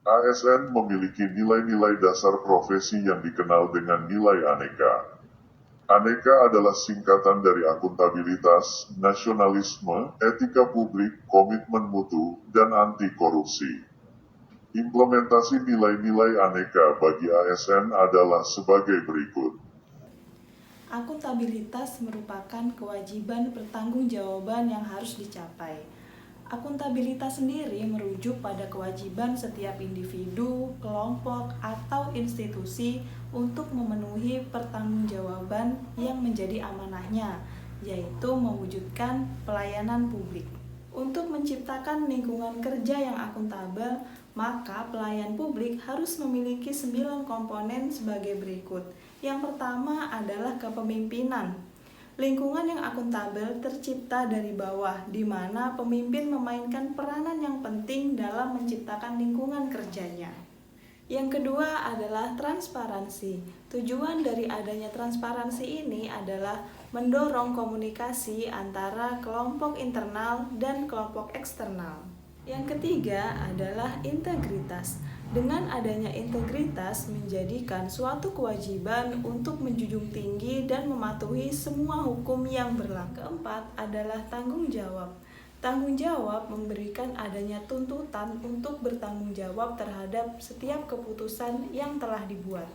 ASN memiliki nilai-nilai dasar profesi yang dikenal dengan nilai aneka. Aneka adalah singkatan dari akuntabilitas, nasionalisme, etika publik, komitmen mutu, dan anti korupsi. Implementasi nilai-nilai aneka bagi ASN adalah sebagai berikut. Akuntabilitas merupakan kewajiban pertanggungjawaban yang harus dicapai. Akuntabilitas sendiri merujuk pada kewajiban setiap individu, kelompok, atau institusi untuk memenuhi pertanggungjawaban yang menjadi amanahnya, yaitu mewujudkan pelayanan publik. Untuk menciptakan lingkungan kerja yang akuntabel, maka pelayan publik harus memiliki 9 komponen sebagai berikut. Yang pertama adalah kepemimpinan. Lingkungan yang akuntabel tercipta dari bawah, di mana pemimpin memainkan peranan yang penting dalam menciptakan lingkungan kerjanya. Yang kedua adalah transparansi. Tujuan dari adanya transparansi ini adalah mendorong komunikasi antara kelompok internal dan kelompok eksternal. Yang ketiga adalah integritas. Dengan adanya integritas menjadikan suatu kewajiban untuk menjunjung tinggi dan mematuhi semua hukum yang berlaku. Keempat adalah tanggung jawab. Tanggung jawab memberikan adanya tuntutan untuk bertanggung jawab terhadap setiap keputusan yang telah dibuat.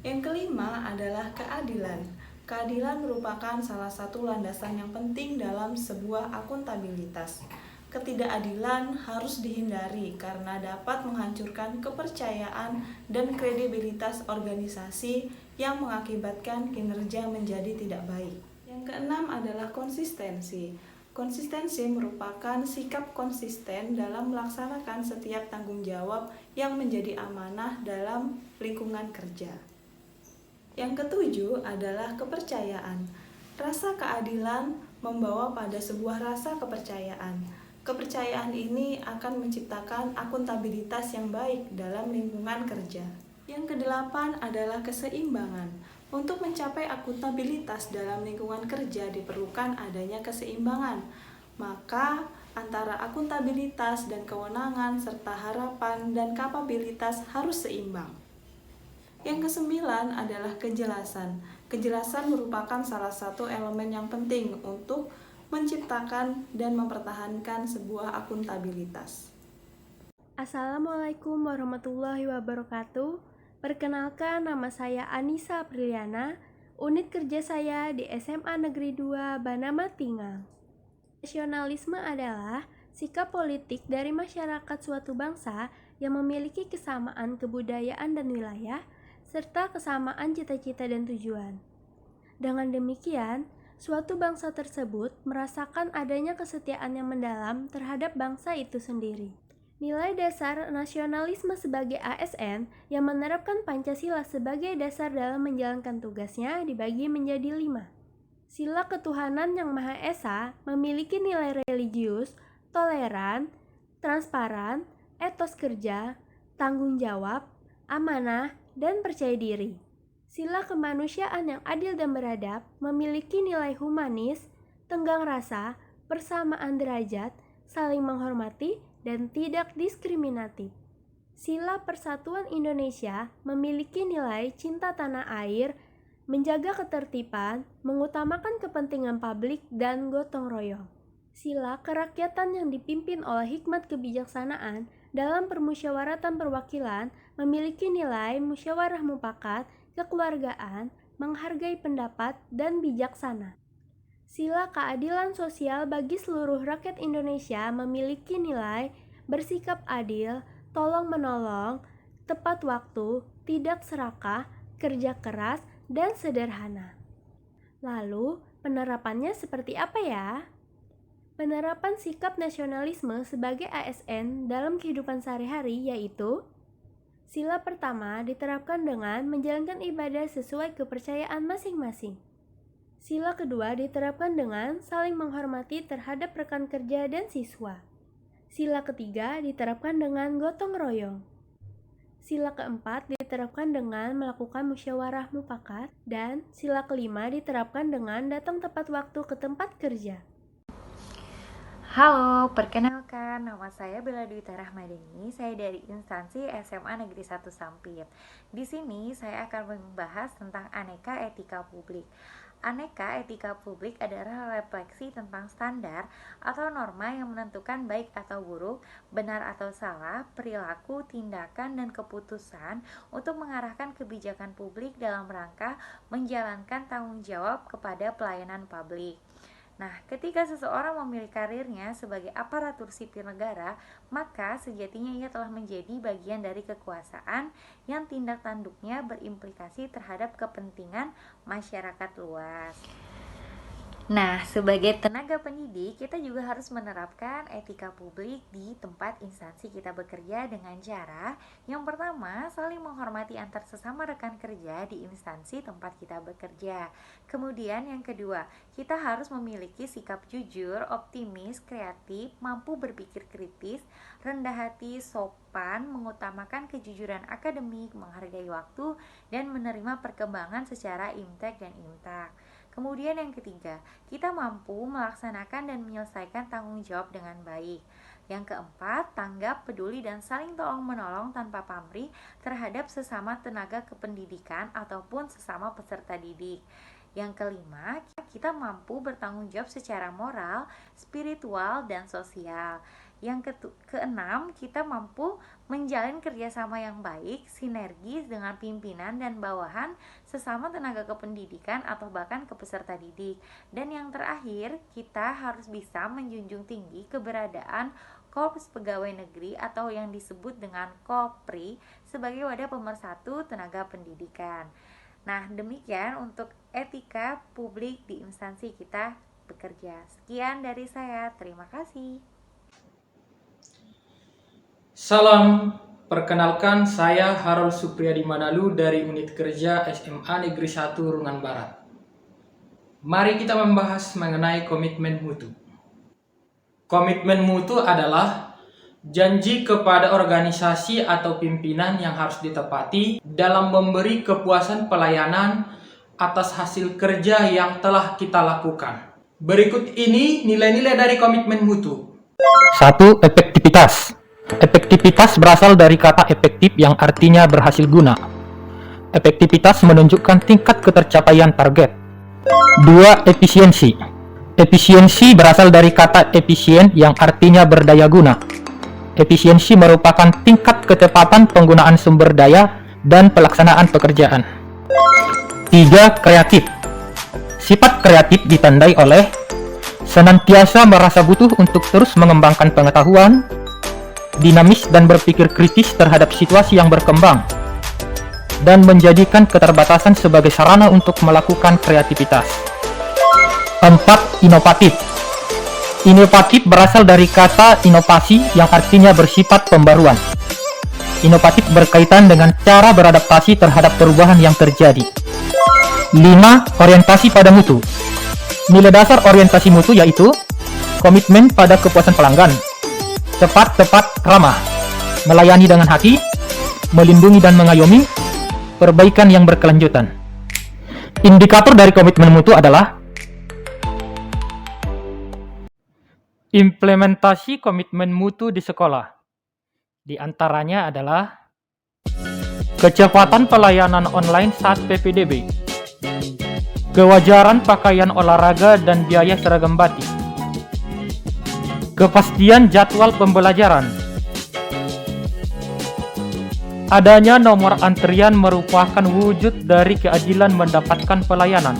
Yang kelima adalah keadilan. Keadilan merupakan salah satu landasan yang penting dalam sebuah akuntabilitas. Ketidakadilan harus dihindari karena dapat menghancurkan kepercayaan dan kredibilitas organisasi yang mengakibatkan kinerja menjadi tidak baik. Yang keenam adalah konsistensi. Konsistensi merupakan sikap konsisten dalam melaksanakan setiap tanggung jawab yang menjadi amanah dalam lingkungan kerja. Yang ketujuh adalah kepercayaan. Rasa keadilan membawa pada sebuah rasa kepercayaan. Kepercayaan ini akan menciptakan akuntabilitas yang baik dalam lingkungan kerja. Yang kedelapan adalah keseimbangan. Untuk mencapai akuntabilitas dalam lingkungan kerja diperlukan adanya keseimbangan. Maka antara akuntabilitas dan kewenangan serta harapan dan kapabilitas harus seimbang. Yang kesembilan adalah kejelasan. Kejelasan merupakan salah satu elemen yang penting untuk menciptakan dan mempertahankan sebuah akuntabilitas. Assalamualaikum warahmatullahi wabarakatuh. Perkenalkan, nama saya Anissa Apriliana. Unit kerja saya di SMA Negeri 2 Banama Tinggal. Nasionalisme adalah sikap politik dari masyarakat suatu bangsa yang memiliki kesamaan kebudayaan dan wilayah, serta kesamaan cita-cita dan tujuan. Dengan demikian, suatu bangsa tersebut merasakan adanya kesetiaan yang mendalam terhadap bangsa itu sendiri. Nilai dasar nasionalisme sebagai ASN yang menerapkan Pancasila sebagai dasar dalam menjalankan tugasnya dibagi menjadi 5. Sila ketuhanan yang Maha Esa memiliki nilai religius, toleran, transparan, etos kerja, tanggung jawab, amanah, dan percaya diri. Sila kemanusiaan yang adil dan beradab memiliki nilai humanis, tenggang rasa, persamaan derajat, saling menghormati, dan tidak diskriminatif. Sila Persatuan Indonesia memiliki nilai cinta tanah air, menjaga ketertiban, mengutamakan kepentingan publik, dan gotong royong. Sila kerakyatan yang dipimpin oleh hikmat kebijaksanaan dalam permusyawaratan perwakilan memiliki nilai musyawarah mufakat, kekeluargaan, menghargai pendapat, dan bijaksana. Sila keadilan sosial bagi seluruh rakyat Indonesia memiliki nilai bersikap adil, tolong-menolong, tepat waktu, tidak serakah, kerja keras, dan sederhana. Lalu, penerapannya seperti apa ya? Penerapan sikap nasionalisme sebagai ASN dalam kehidupan sehari-hari yaitu: sila pertama diterapkan dengan menjalankan ibadah sesuai kepercayaan masing-masing. Sila kedua diterapkan dengan saling menghormati terhadap rekan kerja dan siswa. Sila ketiga diterapkan dengan gotong royong. Sila keempat diterapkan dengan melakukan musyawarah mufakat, dan sila kelima diterapkan dengan datang tepat waktu ke tempat kerja. Halo, perkenalkan Perkenalkan, nama saya Bella Dwita Rahmadini. Saya dari instansi SMA Negeri 1 Sampit. Di sini saya akan membahas tentang aneka etika publik. Aneka etika publik adalah refleksi tentang standar atau norma yang menentukan baik atau buruk, benar atau salah, perilaku, tindakan, dan keputusan untuk mengarahkan kebijakan publik dalam rangka menjalankan tanggung jawab kepada pelayanan publik. Nah, ketika seseorang memilih karirnya sebagai aparatur sipil negara, maka sejatinya ia telah menjadi bagian dari kekuasaan yang tindak tanduknya berimplikasi terhadap kepentingan masyarakat luas. Nah, sebagai tenaga pendidik, kita juga harus menerapkan etika publik di tempat instansi kita bekerja dengan cara yang pertama, saling menghormati antar sesama rekan kerja di instansi tempat kita bekerja. Kemudian yang kedua, kita harus memiliki sikap jujur, optimis, kreatif, mampu berpikir kritis, rendah hati, sopan, mengutamakan kejujuran akademik, menghargai waktu, dan menerima perkembangan secara imtek dan imtak. Kemudian yang ketiga, kita mampu melaksanakan dan menyelesaikan tanggung jawab dengan baik. Yang keempat, tanggap, peduli, dan saling tolong-menolong tanpa pamrih terhadap sesama tenaga kependidikan ataupun sesama peserta didik. Yang kelima, kita mampu bertanggung jawab secara moral, spiritual, dan sosial. Yang keenam, kita mampu menjalin kerjasama yang baik, sinergis dengan pimpinan dan bawahan, sesama tenaga kependidikan atau bahkan ke peserta didik. Dan yang terakhir, kita harus bisa menjunjung tinggi keberadaan Korps Pegawai Negeri atau yang disebut dengan Kopri sebagai wadah pemersatu tenaga pendidikan. Nah, demikian untuk etika publik di instansi kita bekerja. Sekian dari saya, terima kasih. Salam, perkenalkan saya Harold Supriyadi Manalu dari unit kerja SMA Negeri 1 Rungan Barat. Mari kita membahas mengenai komitmen mutu. Komitmen mutu adalah janji kepada organisasi atau pimpinan yang harus ditepati dalam memberi kepuasan pelayanan atas hasil kerja yang telah kita lakukan. Berikut ini nilai-nilai dari komitmen mutu. 1. Efektivitas. Efektivitas berasal dari kata efektif yang artinya berhasil guna. Efektivitas menunjukkan tingkat ketercapaian target. 2. Efisiensi. Efisiensi berasal dari kata efisien yang artinya berdaya guna. Efisiensi merupakan tingkat ketepatan penggunaan sumber daya dan pelaksanaan pekerjaan. 3. Kreatif. Sifat kreatif ditandai oleh senantiasa merasa butuh untuk terus mengembangkan pengetahuan, dinamis dan berpikir kritis terhadap situasi yang berkembang, dan menjadikan keterbatasan sebagai sarana untuk melakukan kreativitas. 4. Inovatif. Inovatif berasal dari kata inovasi yang artinya bersifat pembaruan. Inovatif berkaitan dengan cara beradaptasi terhadap perubahan yang terjadi. 5. Orientasi pada mutu. Nilai dasar orientasi mutu yaitu komitmen pada kepuasan pelanggan, cepat, tepat, ramah, melayani dengan hati, melindungi dan mengayomi, perbaikan yang berkelanjutan. Indikator dari komitmen mutu adalah implementasi komitmen mutu di sekolah. Di antaranya adalah kecepatan pelayanan online saat PPDB, kewajaran pakaian olahraga dan biaya seragam batik, kepastian jadwal pembelajaran. Adanya nomor antrian merupakan wujud dari keadilan mendapatkan pelayanan.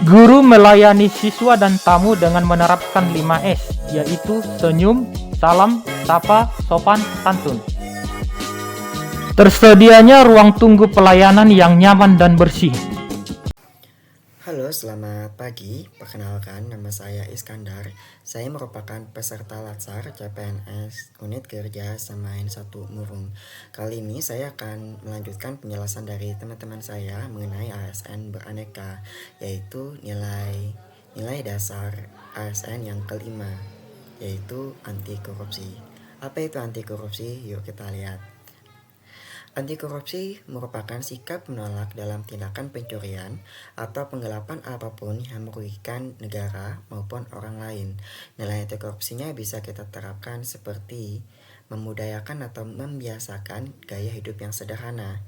Guru melayani siswa dan tamu dengan menerapkan 5S, yaitu senyum, salam, sapa, sopan, santun. Tersedianya ruang tunggu pelayanan yang nyaman dan bersih. Halo, selamat pagi. Perkenalkan, nama saya Iskandar. Saya merupakan peserta Latsar CPNS Unit Kerja Samain 1 Murung. Kali ini saya akan melanjutkan penjelasan dari teman-teman saya mengenai ASN beraneka, yaitu nilai dasar ASN yang kelima, yaitu anti korupsi. Apa itu anti korupsi? Yuk kita lihat. Anti korupsi merupakan sikap menolak dalam tindakan pencurian atau penggelapan apapun yang merugikan negara maupun orang lain. Nilai anti korupsinya bisa kita terapkan seperti memudayakan atau membiasakan gaya hidup yang sederhana,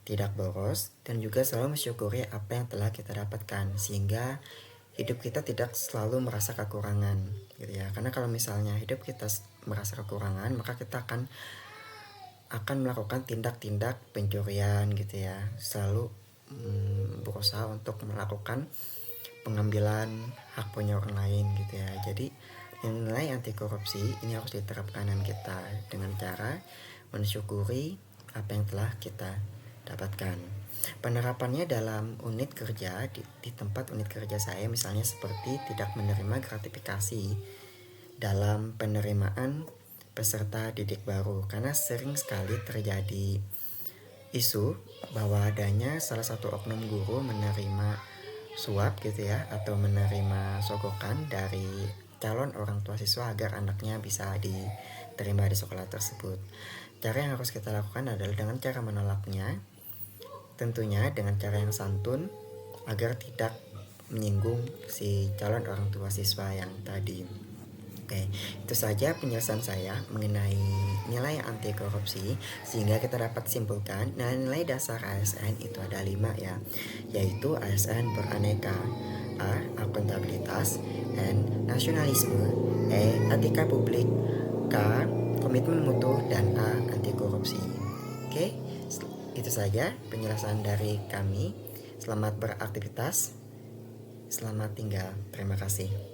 tidak boros, dan juga selalu mensyukuri apa yang telah kita dapatkan, sehingga hidup kita tidak selalu merasa kekurangan gitu ya. Karena kalau misalnya hidup kita merasa kekurangan, maka kita akan melakukan tindak-tindak pencurian gitu ya, selalu berusaha untuk melakukan pengambilan hak punya orang lain gitu ya. Jadi nilai anti korupsi ini harus diterapkan dengan kita dengan cara mensyukuri apa yang telah kita dapatkan. Penerapannya dalam unit kerja di tempat unit kerja saya misalnya seperti tidak menerima gratifikasi dalam penerimaan peserta didik baru, karena sering sekali terjadi isu bahwa adanya salah satu oknum guru menerima suap gitu ya, atau menerima sogokan dari calon orang tua siswa agar anaknya bisa diterima di sekolah tersebut. Cara yang harus kita lakukan adalah dengan cara menolaknya, tentunya dengan cara yang santun agar tidak menyinggung si calon orang tua siswa yang tadi. Oke, itu saja penjelasan saya mengenai nilai anti korupsi, sehingga kita dapat simpulkan nilai dasar ASN itu ada 5 ya, yaitu ASN beraneka, A. Akuntabilitas, N. Nasionalisme, E. Etika publik, K. Komitmen mutu, dan A. Anti korupsi. Oke, itu saja penjelasan dari kami. Selamat beraktivitas, selamat tinggal, terima kasih.